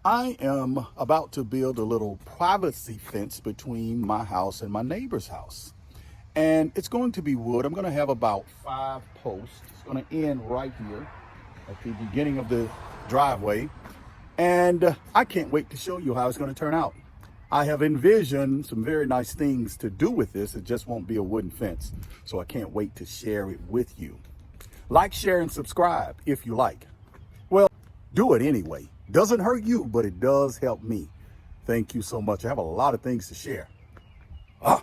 I am about to build a little privacy fence between my house and my neighbor's house. And it's going to be wood. I'm going to have about 5 posts. It's going to end right here at the beginning of the driveway. And I can't wait to show you how it's going to turn out. I have envisioned some very nice things to do with this. It just won't be a wooden fence. So I can't wait to share it with you. Like, share, and subscribe if you like. Well, do it anyway. Doesn't hurt you, but it does help me. Thank you so much. I have a lot of things to share. Ah.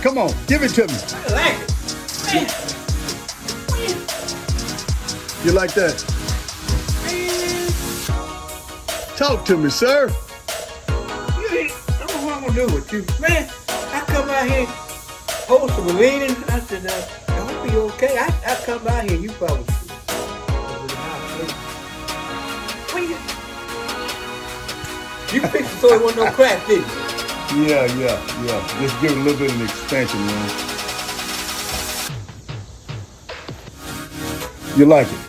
Come on, give it to me. I like it. Man. You like that? Man. Talk to me, sir. You ain't, I don't know what I'm gonna do with you. Man, I come out here, host was leaning. I said, I hope you okay. I come out here, you probably you fixed it so it wasn't no crack, didn't you? Yeah. Just give it a little bit of an expansion, man. You like it?